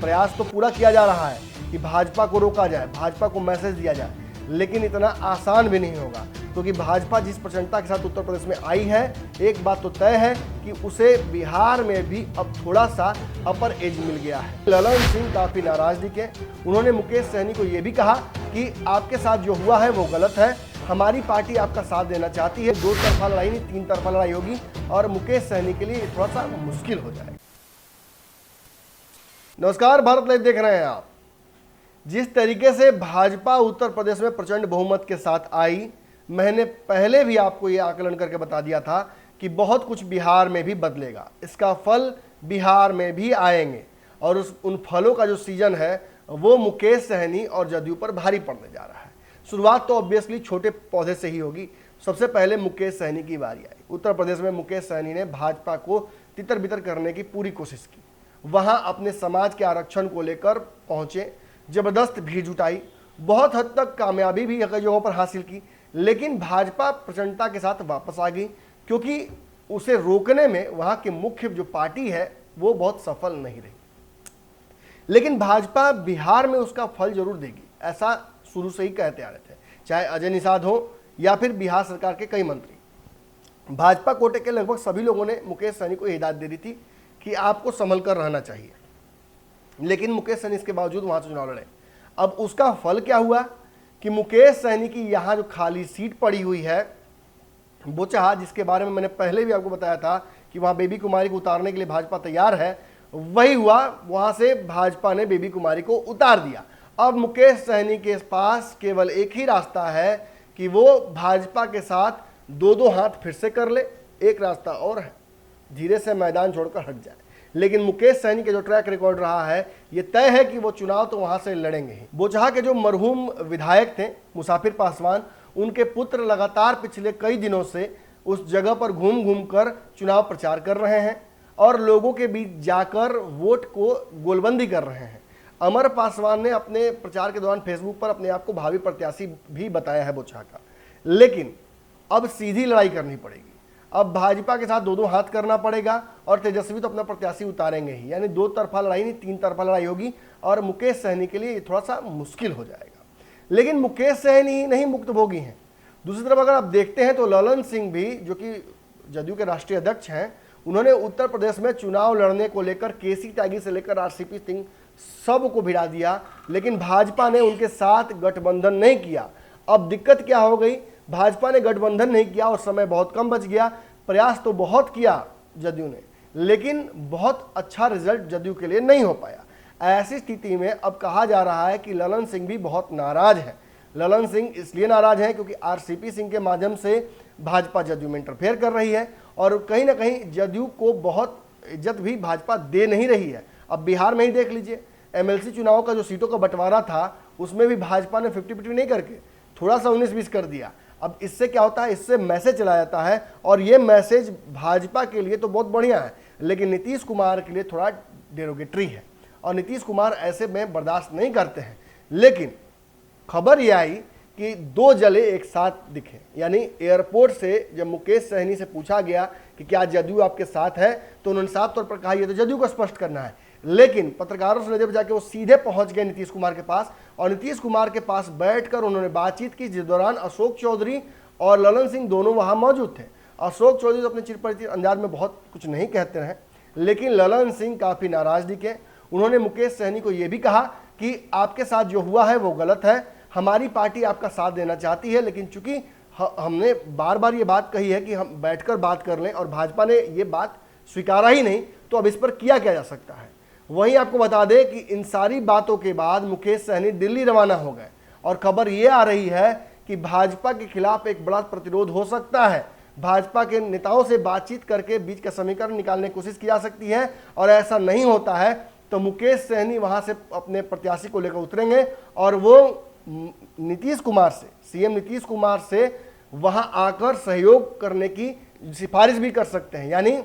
प्रयास तो पूरा किया जा रहा है कि भाजपा को रोका जाए, भाजपा को मैसेज दिया जाए, लेकिन इतना आसान भी नहीं होगा, क्योंकि भाजपा जिस प्रचंडता के साथ उत्तर प्रदेश में आई है, एक बात तो तय है कि उसे बिहार में भी अब थोड़ा सा अपर एज मिल गया है। ललन सिंह काफी नाराज दिखे। उन्होंने मुकेश सहनी को यह भी कहा कि आपके साथ जो हुआ है वो गलत है, हमारी पार्टी आपका साथ देना चाहती है। दो तरफा लड़ाई नहीं, तीन तरफा लड़ाई होगी और मुकेश सहनी के लिए थोड़ा सा मुश्किल हो जाएगा। नमस्कार, भारत लाइव देख रहे हैं आप। जिस तरीके से भाजपा उत्तर प्रदेश में प्रचंड बहुमत के साथ आई, मैंने पहले भी आपको यह आकलन करके बता दिया था कि बहुत कुछ बिहार में भी बदलेगा, इसका फल बिहार में भी आएंगे और उन फलों का जो सीजन है वो मुकेश सहनी और जदयू पर भारी पड़ने जा रहा है। शुरुआत तो ऑब्वियसली छोटे पौधे से ही होगी। सबसे पहले मुकेश सहनी की बारी आई। उत्तर प्रदेश में मुकेश सहनी ने भाजपा को तितर बितर करने की पूरी कोशिश की। वहां अपने समाज के आरक्षण को लेकर पहुंचे, जबरदस्त भीड़ जुटाई, बहुत हद तक कामयाबी भी कई जगहों पर हासिल की, लेकिन भाजपा प्रचंडता के साथ वापस आ गई, क्योंकि उसे रोकने में वहां की मुख्य जो पार्टी है वो बहुत सफल नहीं रही। लेकिन भाजपा बिहार में उसका फल जरूर देगी, ऐसा शुरू से ही कहते आ रहे थे, चाहे अजय निषाद हो या फिर बिहार सरकार के कई मंत्री। भाजपा कोटे के लगभग सभी लोगों ने मुकेश सहनी को हिदायत दे दी थी कि आपको संभल कर रहना चाहिए, लेकिन मुकेश सहनी इसके बावजूद वहां से चुनाव लड़े। अब उसका फल क्या हुआ कि मुकेश सहनी की यहां जो खाली सीट पड़ी हुई है बोचहा, जिसके बारे में मैंने पहले भी आपको बताया था कि वहां बेबी कुमारी को उतारने के लिए भाजपा तैयार है, वही हुआ। वहां से भाजपा ने बेबी कुमारी को उतार दिया। अब मुकेश सहनी के पास केवल एक ही रास्ता है कि वो भाजपा के साथ दो हाथ फिर से कर ले। एक रास्ता और है, धीरे से मैदान छोड़कर हट जाए। लेकिन मुकेश सहनी के जो ट्रैक रिकॉर्ड रहा है, ये तय है कि वो चुनाव तो वहां से लड़ेंगे ही। बोचहा के जो मरहूम विधायक थे मुसाफिर पासवान, उनके पुत्र लगातार पिछले कई दिनों से उस जगह पर घूम घूम कर चुनाव प्रचार कर रहे हैं और लोगों के बीच जाकर वोट को गोलबंदी कर रहे हैं। अमर पासवान ने अपने प्रचार के दौरान फेसबुक पर अपने आप को भावी प्रत्याशी भी बताया है बोचहा का। लेकिन अब सीधी लड़ाई करनी पड़ेगी। अब भाजपा के साथ दो हाथ करना पड़ेगा और तेजस्वी तो अपना प्रत्याशी उतारेंगे ही, यानी दो तरफा लड़ाई नहीं, तीन तरफा लड़ाई होगी और मुकेश सहनी के लिए थोड़ा सा मुश्किल हो जाएगा। लेकिन मुकेश सहनी ही नहीं मुक्तभोगी हैं। दूसरी तरफ अगर आप देखते हैं तो ललन सिंह भी, जो कि जदयू के राष्ट्रीय अध्यक्ष हैं, उन्होंने उत्तर प्रदेश में चुनाव लड़ने को लेकर केसी त्यागी से लेकर आरसीपी सिंह सबको भिड़ा दिया, लेकिन भाजपा ने उनके साथ गठबंधन नहीं किया। अब दिक्कत क्या हो गई, भाजपा ने गठबंधन नहीं किया और समय बहुत कम बच गया। प्रयास तो बहुत किया जदयू ने, लेकिन बहुत अच्छा रिजल्ट जदयू के लिए नहीं हो पाया। ऐसी स्थिति में अब कहा जा रहा है कि ललन सिंह भी बहुत नाराज है। ललन सिंह इसलिए नाराज है क्योंकि आरसीपी सिंह के माध्यम से भाजपा जदयू में इंटरफेयर कर रही है और कहीं ना कहीं जदयू को बहुत इज्जत भी भाजपा दे नहीं रही है। अब बिहार में ही देख लीजिए, एमएलसी चुनाव का जो सीटों का बंटवारा था उसमें भी भाजपा ने 50-50 नहीं करके थोड़ा सा 19-20 कर दिया। अब इससे क्या होता है, इससे मैसेज चला जाता है और ये मैसेज भाजपा के लिए तो बहुत बढ़िया है, लेकिन नीतीश कुमार के लिए थोड़ा डेरोगेटरी है और नीतीश कुमार ऐसे में बर्दाश्त नहीं करते हैं। लेकिन खबर यह आई कि दो जले एक साथ दिखे, यानी एयरपोर्ट से जब मुकेश सहनी से पूछा गया कि क्या जदयू आपके साथ है, तो उन्होंने साफ तौर पर कहा ये तो जदयू को स्पष्ट करना है। लेकिन पत्रकारों से नजर बचा के वो सीधे पहुंच गए नीतीश कुमार के पास और नीतीश कुमार के पास बैठकर उन्होंने बातचीत की, जिस दौरान अशोक चौधरी और ललन सिंह दोनों वहां मौजूद थे। अशोक चौधरी तो अपने चिरपरिचित अंदाज में बहुत कुछ नहीं कहते रहे, लेकिन ललन सिंह काफी नाराज दिखे। उन्होंने मुकेश सहनी को यह भी कहा कि आपके साथ जो हुआ है वो गलत है, हमारी पार्टी आपका साथ देना चाहती है, लेकिन चूंकि हमने बार बार ये बात कही है कि हम बैठकर बात कर लें और भाजपा ने ये बात स्वीकारा ही नहीं, तो अब इस पर किया जा सकता है। वहीं आपको बता दें कि इन सारी बातों के बाद मुकेश सहनी दिल्ली रवाना हो गए और खबर ये आ रही है कि भाजपा के खिलाफ एक बड़ा प्रतिरोध हो सकता है। भाजपा के नेताओं से बातचीत करके बीच का समीकरण निकालने की कोशिश की जा सकती है और ऐसा नहीं होता है तो मुकेश सहनी वहां से अपने प्रत्याशी को लेकर उतरेंगे और वो नीतीश कुमार से, सीएम नीतीश कुमार से वहां आकर सहयोग करने की सिफारिश भी कर सकते हैं। यानी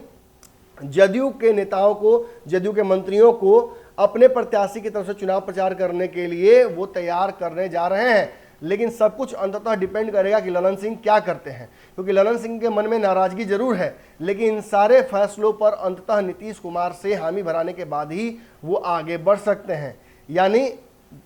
जदयू के नेताओं को, जदयू के मंत्रियों को अपने प्रत्याशी की तरफ से चुनाव प्रचार करने के लिए वो तैयार करने जा रहे हैं। लेकिन सब कुछ अंततः डिपेंड करेगा कि ललन सिंह क्या करते हैं, क्योंकि ललन सिंह के मन में नाराजगी जरूर है, लेकिन इन सारे फैसलों पर अंततः नीतीश कुमार से हामी भराने के बाद ही वो आगे बढ़ सकते हैं। यानी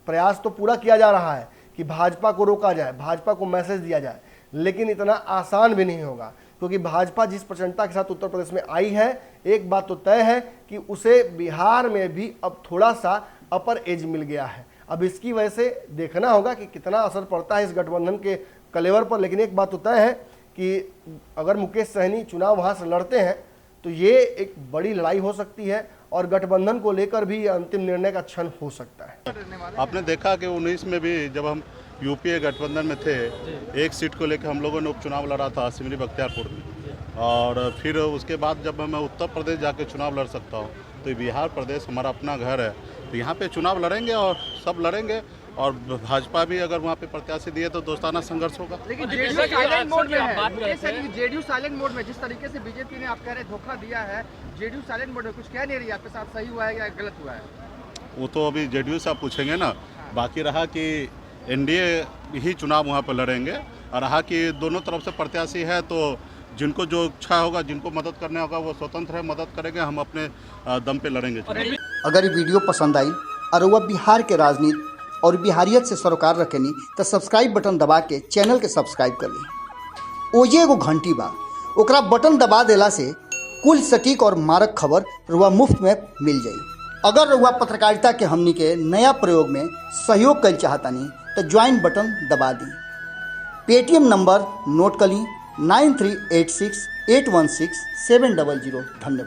प्रयास तो पूरा किया जा रहा है कि भाजपा को रोका जाए, भाजपा को मैसेज दिया जाए, लेकिन इतना आसान भी नहीं होगा, क्योंकि भाजपा जिस प्रचंडता के साथ उत्तर प्रदेश में आई है, एक बात तो तय है कि उसे बिहार में भी अब थोड़ा सा अपर एज मिल गया है। अब इसकी वजह से देखना होगा कि कितना असर पड़ता है इस गठबंधन के कलेवर पर, लेकिन एक बात तो तय है कि अगर मुकेश सहनी चुनाव वहां से लड़ते हैं तो ये एक बड़ी लड़ाई हो सकती है और गठबंधन को लेकर भी अंतिम निर्णय का क्षण हो सकता है। आपने देखा कि 19 में भी जब हम यूपीए गठबंधन में थे, एक सीट को लेकर हम लोगों ने उपचुनाव लड़ा था सिमरी बख्तियारपुर में, और फिर उसके बाद जब मैं उत्तर प्रदेश जाके चुनाव लड़ सकता हूँ तो बिहार प्रदेश हमारा अपना घर है, तो यहाँ पे चुनाव लड़ेंगे और सब लड़ेंगे, और भाजपा भी अगर वहाँ पे प्रत्याशी दिए तो दोस्ताना संघर्ष होगा। लेकिन जेडीयू साइलेंट मोड में है, जेडीयू साइलेंट मोड में, जिस तरीके से बीजेपी ने आप कह रहे धोखा दिया है, जेडीयू साइलेंट मोड में कुछ कह नहीं रही, आपके साथ सही हुआ है या गलत हुआ है? वो तो अभी जेडीयू से आप पूछेंगे ना। बाकी रहा कि एनडीए ही चुनाव वहाँ पर लड़ेंगे, और रहा कि दोनों तरफ से प्रत्याशी है तो जिनको जो इच्छा होगा, जिनको मदद करने होगा वो स्वतंत्र है, मदद करेंगे, हम अपने दम पे लड़ेंगे। अगर ये वीडियो पसंद आई और वह बिहार के राजनीति और बिहारियत से सरोकार रखेनी तो सब्सक्राइब बटन दबा के चैनल के सब्सक्राइब कर ली। ओजे एगो घंटी बा, ओकरा बटन दबा देला से कुल सटीक और मारक खबर रुआ मुफ्त में मिल जाई। अगर रुआ पत्रकारिता के हमनी के नया प्रयोग में सहयोग कर चाहतानी तो ज्वाइन बटन दबा दी। पेटीएम नंबर नोट कर ली 9386816700। धन्यवाद।